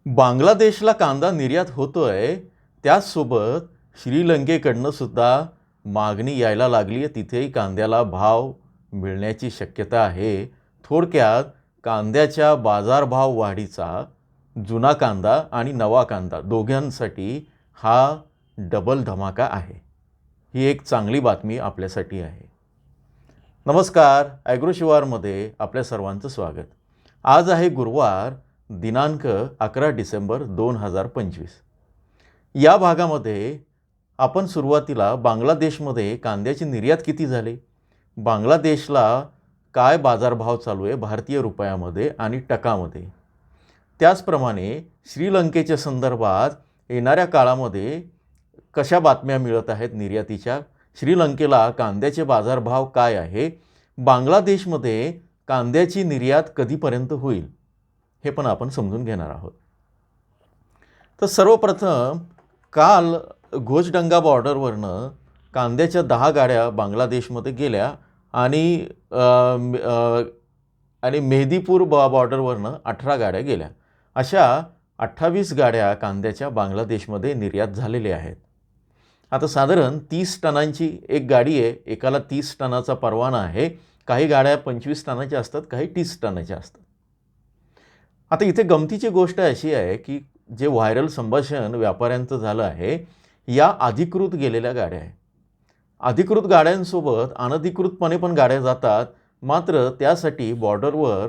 बांगलादेशला कांदा निर्यात होतोय, त्याचसोबत श्रीलंकेकडनं सुद्धा मागणी यायला लागली आहे. तिथेही कांद्याला भाव मिळण्याची शक्यता आहे. थोडक्यात कांद्याच्या बाजारभाव वाढीचा जुना कांदा आणि नवा कांदा दोघांसाठी हा डबल धमाका आहे. ही एक चांगली बातमी आपल्यासाठी आहे. नमस्कार, ॲग्रो शिवारमध्ये आपल्या सर्वांचं स्वागत. आज आहे गुरुवार, दिनांक 11 डिसेंबर 2025. या भागामध्ये आपण सुरुवातीला बांगलादेशमध्ये कांद्याची निर्यात किती झाली, बांगलादेशला काय बाजारभाव चालू आहे भारतीय रुपयामध्ये आणि टकामध्ये, त्याचप्रमाणे श्रीलंकेच्या संदर्भात येणाऱ्या काळामध्ये कशा बातम्या मिळत आहेत निर्यातीच्या, श्रीलंकेला कांद्याचे बाजारभाव काय आहे, बांगलादेशमध्ये कांद्याची निर्यात कधीपर्यंत होईल, हे पण आपण समजून घेणार आहोत. तर सर्वप्रथम काल घोचडंगा बॉर्डरवरनं कांद्याच्या 10 गाड्या बांगलादेशमध्ये गेल्या आणि मेहदीपूर बॉर्डरवरनं 18 गाड्या गेल्या. अशा 28 गाड्या कांद्याच्या बांगलादेशमध्ये निर्यात झालेल्या आहेत. आता साधारण 30 टनांची एक गाडी आहे, एकाला 30 टनाचा परवाना आहे. काही गाड्या 25 टनाच्या असतात, काही 30 टनाच्या असतात. आता इथे गमतीची गोष्ट अशी आहे की जे व्हायरल संभाषण व्यापाऱ्यांचं झालं आहे, या अधिकृत गेलेल्या गाड्या आहे. अधिकृत गाड्यांसोबत अनधिकृतपणे पण गाड्या जातात. मात्र त्यासाठी बॉर्डरवर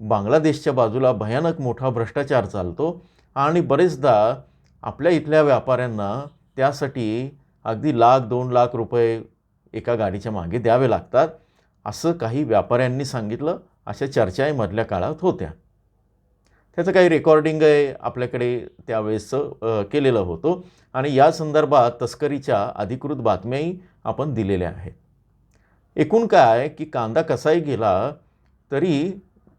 बांगलादेशच्या बाजूला भयानक मोठा भ्रष्टाचार चालतो आणि बरेचदा आपल्या इथल्या व्यापाऱ्यांना त्यासाठी अगदी 1,00,000-2 लाख रुपये एका गाडीच्या मागे द्यावे लागतात, असं काही व्यापाऱ्यांनी सांगितलं. अशा चर्चा मधल्या काळात होत्या. त्याचं काही रेकॉर्डिंग आहे आपल्याकडे त्यावेळेसचं केलेलं होतं आणि या संदर्भात तस्करीच्या अधिकृत बातम्याही आपण दिलेल्या आहेत. एकूण काय की कांदा कसाही गेला तरी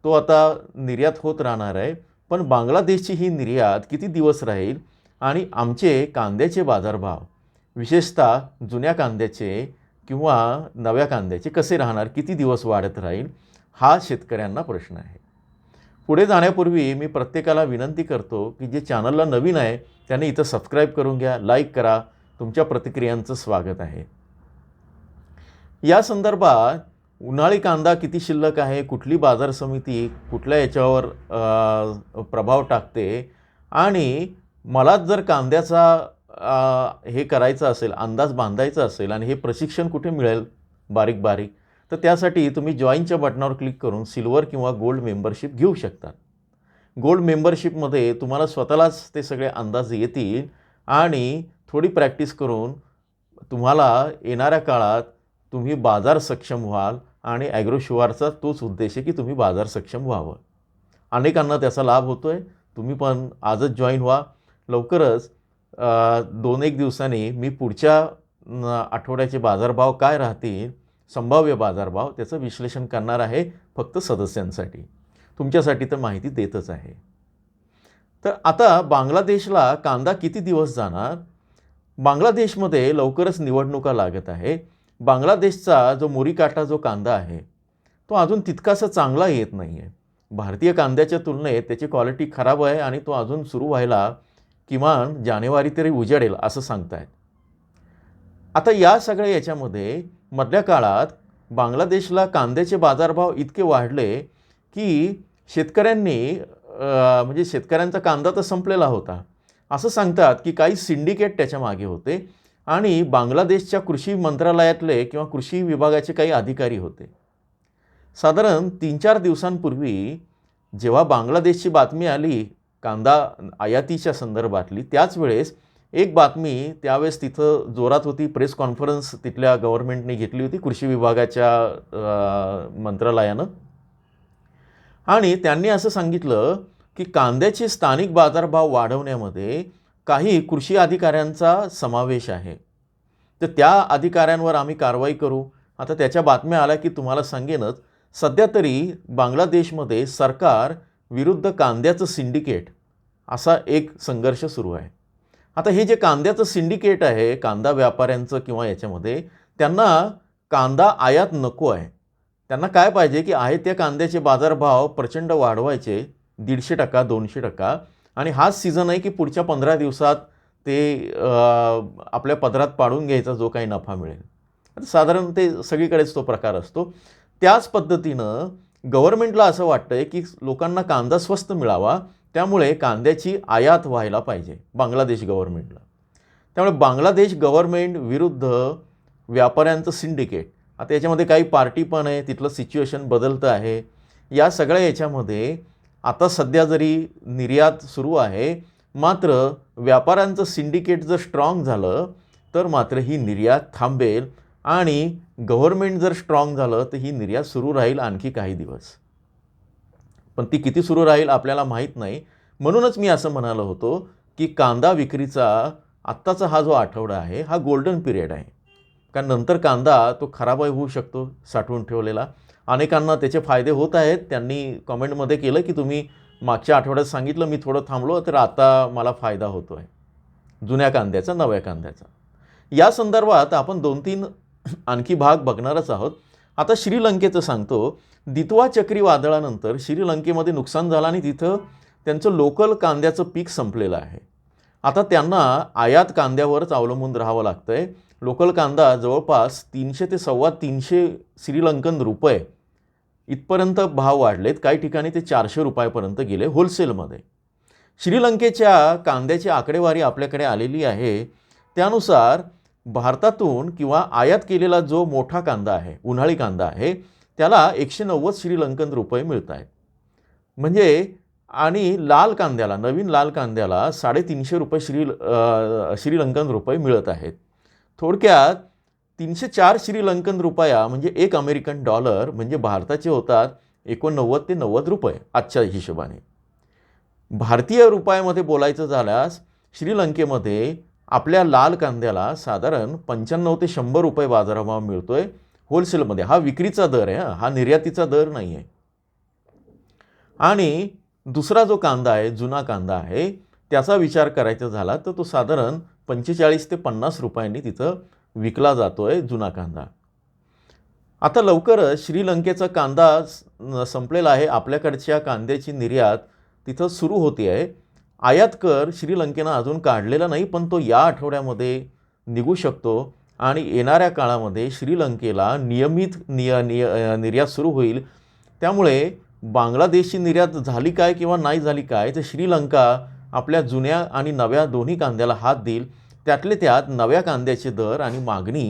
तो आता निर्यात होत राहणार आहे. पण बांगलादेशची ही निर्यात किती दिवस राहील आणि आमचे कांद्याचे बाजारभाव विशेषतः जुन्या कांद्याचे किंवा नव्या कांद्याचे कसे राहणार, किती दिवस वाढत राहील, हा शेतकऱ्यांना प्रश्न आहे. पुढे जाण्यापूर्वी मी प्रत्येकाला विनंती करतो की जे चॅनलला नवीन आहे त्याने इथं सबस्क्राईब करून घ्या, लाईक करा. तुमच्या प्रतिक्रियांचं स्वागत आहे. या संदर्भात उन्हाळी कांदा किती शिल्लक आहे, कुठली बाजार समिती कुठल्या याच्यावर प्रभाव टाकते आणि मलाच जर कांद्याचा हे करायचं असेल, अंदाज बांधायचा असेल आणि हे प्रशिक्षण कुठे मिळेल बारीक बारीक, तर त्यासाठी तुम्ही जॉईनच्या बटनावर क्लिक करून सिल्वर किंवा गोल्ड मेंबरशिप घेऊ शकता. गोल्ड मेंबरशिपमध्ये तुम्हाला स्वतःलाच ते सगळे अंदाज येतील आणि थोडी प्रॅक्टिस करून तुम्हाला येणाऱ्या काळात तुम्ही बाजार सक्षम व्हाल आणि ॲग्रो शिवारचा तोच उद्देश आहे की तुम्ही बाजार सक्षम व्हावं. अनेकांना त्याचा लाभ होतो आहे. तुम्ही पण आजच जॉईन व्हा. लवकरच 2-1 दिवसांनी मी पुढच्या आठवड्याचे बाजारभाव काय राहतील, संभाव्य बाजारभाव, त्याचं विश्लेषण करणार आहे फक्त सदस्यांसाठी. तुमच्यासाठी तर माहिती देतच आहे. तर आता बांगलादेशला कांदा किती दिवस जाणार, बांगलादेशमध्ये लवकरच निवडणुका लागत आहे. बांगलादेशचा जो मोरीकाटा जो कांदा आहे तो अजून तितकासा चांगला येत नाही आहे. भारतीय कांद्याच्या तुलनेत त्याची क्वालिटी खराब आहे आणि तो अजून सुरू व्हायला किमान जानेवारी तरी उजाडेल असं सांगतायत. आता या सगळ्या याच्यामध्ये मधल्या काळात बांगलादेशला कांद्याचे बाजारभाव इतके वाढले की शेतकऱ्यांचा कांदा तर संपलेला होता. असं सांगतात की काही सिंडिकेट त्याच्या मागे होते आणि बांगलादेशच्या कृषी मंत्रालयातले किंवा कृषी विभागाचे काही अधिकारी होते. साधारण 3-4 दिवसांपूर्वी जेव्हा बांगलादेशची बातमी आली कांदा आयातीच्या संदर्भातली, त्याच वेळेस एक बातमी त्यावेळेस तिथं जोरात होती. प्रेस कॉन्फरन्स तिथल्या गव्हर्नमेंटने घेतली होती कृषी विभागाच्या मंत्रालयानं आणि त्यांनी असं सांगितलं की कांद्याचे स्थानिक बाजारभाव वाढवण्यामध्ये काही कृषी अधिकाऱ्यांचा समावेश आहे, तर त्या अधिकाऱ्यांवर आम्ही कारवाई करू. आता त्याच्या बातम्या आल्या की तुम्हाला सांगेनच. सध्या तरी बांगलादेशमध्ये सरकार विरुद्ध कांद्याचं सिंडिकेट असा एक संघर्ष सुरू आहे. आता हे जे कांद्याचं सिंडिकेट आहे कांदा व्यापाऱ्यांचं किंवा याच्यामध्ये, त्यांना कांदा आयात नको आहे. त्यांना काय पाहिजे की आहे त्या कांद्याचे बाजारभाव प्रचंड वाढवायचे 150%, 200%, आणि हाच सीझन आहे की पुढच्या 15 दिवसात ते आपल्या पदरात पाडून घ्यायचा जो काही नफा मिळेल. आता साधारण ते सगळीकडेच तो प्रकार असतो. त्याच पद्धतीनं गव्हर्नमेंटला असं वाटतंय की लोकांना कांदा स्वस्त मिळावा, त्यामुळे कांद्याची आयात व्हायला पाहिजे बांगलादेश गव्हर्नमेंटला. त्यामुळे बांगलादेश गव्हर्नमेंट विरुद्ध व्यापाऱ्यांचं सिंडिकेट, आता याच्यामध्ये काही पार्टी पण आहे, तिथलं सिच्युएशन बदलतं आहे. या सगळ्या याच्यामध्ये आता सध्या जरी निर्यात सुरू आहे, मात्र व्यापाऱ्यांचं सिंडिकेट जर स्ट्रॉंग झालं तर मात्र ही निर्यात थांबेल आणि गव्हर्नमेंट जर स्ट्रॉंग झालं तर ही निर्यात सुरू राहील आणखी काही दिवस. पण ती किती सुरू राहील आपल्याला माहीत नाही. म्हणूनच मी असं म्हणालो होतो की कांदा विक्रीचा आत्ताचा हा जो आठवडा आहे हा गोल्डन पिरियड आहे. कारण नंतर कांदा तो खराबही होऊ शकतो साठवून ठेवलेला. अनेकांना त्याचे फायदे होत आहेत. त्यांनी कमेंटमध्ये केलं की तुम्ही मागच्या आठवड्यात सांगितलं मी थोडं थांबलो तर आता मला फायदा होतो आहे जुन्या कांद्याचा नव्या कांद्याचा. या संदर्भात आपण 2-3 आणखी भाग बघणारच आहोत. आता श्रीलंकेचं सांगतो. दितवा चक्रीवादळानंतर श्रीलंकेमध्ये नुकसान झालं आणि तिथं त्यांचं लोकल कांद्याचं पीक संपलेलं आहे. आता त्यांना आयात कांद्यावरच अवलंबून राहावं लागतं आहे. लोकल कांदा जवळपास 300 ते ₹350 श्रीलंकन रुपये इथपर्यंत भाव वाढलेत. काही ठिकाणी ते ₹400 गेले होलसेलमध्ये. श्रीलंकेच्या कांद्याची आकडेवारी आपल्याकडे आलेली आहे. त्यानुसार भारतातून किंवा आयात केलेला जो मोठा कांदा आहे, उन्हाळी कांदा आहे, त्याला 190 श्रीलंकन रुपये मिळत आहेत. म्हणजे आणि लाल कांद्याला, नवीन लाल कांद्याला ₹350 श्रीलंकन रुपये मिळत आहेत. थोडक्यात 304 श्रीलंकन रुपया म्हणजे $1 अमेरिकन म्हणजे भारताचे होतात 89 ते 90 रुपये आजच्या हिशोबाने. भारतीय रुपयामध्ये बोलायचं झाल्यास श्रीलंकेमध्ये आपल्या लाल कांद्याला साधारण 95 ते 100 रुपये बाजारभाव मिळतोय होलसेलमध्ये. हा विक्रीचा दर आहे, हा निर्यातीचा दर नाही आहे. आणि दुसरा जो कांदा आहे, जुना कांदा आहे, त्याचा विचार करायचा झाला तर तो साधारण 45 ते 50 रुपयांनी तिथं विकला जातोय जुना कांदा. आता लवकरच श्रीलंकेचा कांदा संपलेला आहे. आपल्याकडच्या कांद्याची निर्यात तिथं सुरू होते आहे. आयात कर श्रीलंकेनं अजून काढलेला नाही, पण तो या आठवड्यामध्ये निघू शकतो आणि येणाऱ्या काळामध्ये श्रीलंकेला नियमित निर्यात सुरू होईल. त्यामुळे बांगलादेशची निर्यात झाली काय किंवा नाही झाली काय तर श्रीलंका आपल्या जुन्या आणि नव्या दोन्ही कांद्याला हात देईल. त्यातले त्यात नव्या कांद्याचे दर आणि मागणी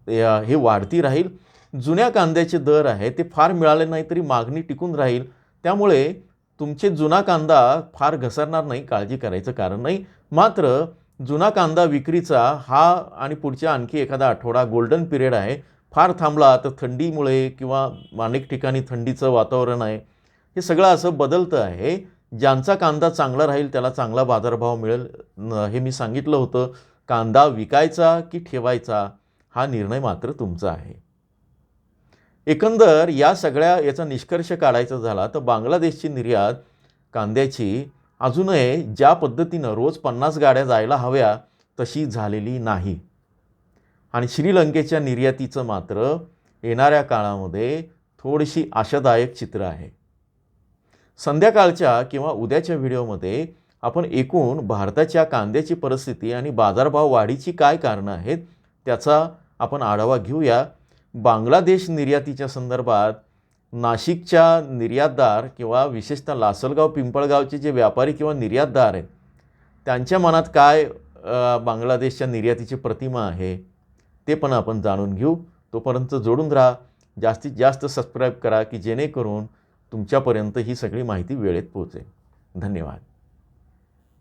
हे वाढती राहील. जुन्या कांद्याचे दर आहे ते फार मिळाले नाही तरी मागणी टिकून राहील. त्यामुळे तुमचे जुना कांदा फार घसरणार नाही, काळजी करायचं कारण नाही. मात्र जुना कांदा विक्रीचा हा आणि पुढच्या आणखी एखादा आठवडा गोल्डन पिरियड आहे. फार थांबला तर थंडीमुळे किंवा अनेक ठिकाणी थंडीचं वातावरण आहे, हे सगळं असं बदलतं आहे. ज्यांचा कांदा चांगला राहील त्याला चांगला बाजारभाव मिळेल हे मी सांगितलं होतं. कांदा विकायचा की ठेवायचा हा निर्णय मात्र तुमचा आहे. एकंदर या सगळ्या याचा निष्कर्ष काढायचा झाला तर बांगलादेशची निर्यात कांद्याची अजूनही ज्या पद्धतीनं रोज 50 गाड्या जायला हव्या तशी झालेली नाही. आणि श्रीलंकेच्या निर्यातीचं मात्र येणाऱ्या काळामध्ये थोडीशी आशादायक चित्र आहे. संध्याकाळच्या किंवा उद्याच्या व्हिडिओमध्ये आपण एकूण भारताच्या कांद्याची परिस्थिती आणि बाजारभाव वाढीची काय कारणं आहेत त्याचा आपण आढावा घेऊया. बांगलादेश निर्यातीच्या संदर्भात नाशिकच्या निर्यातदार किंवा विशेषतः लासलगाव पिंपळगावचे जे व्यापारी किंवा निर्यातदार आहेत त्यांच्या मनात काय बांगलादेशच्या निर्यातीची प्रतिमा आहे ते पण आपण जाणून घेऊ. तोपर्यंत जोडून राहा, जास्तीत जास्त सबस्क्राईब करा की जेणेकरून तुमच्यापर्यंत ही सगळी माहिती वेळेत पोहोचेल. धन्यवाद.